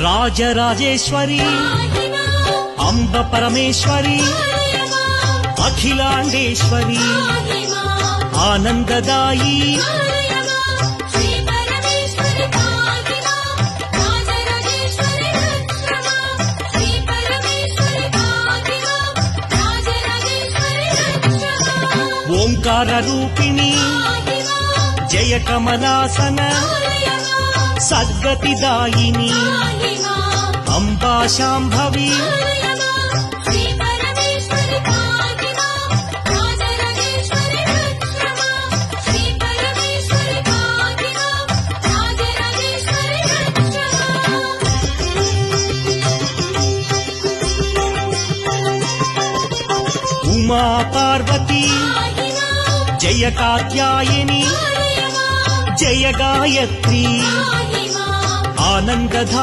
రాజరాజేశ్వరి అంబ పరమేశ్వరి అఖిలాండేశ్వరి ఆనందదాయి ఓంకార రూపిణి జయ కమలాసన సద్గతిదాయిని అంబా శాంభవి ఉమా పార్వతి జయ కాత్యాయని జయ గాయత్రి ఆనందధాయిని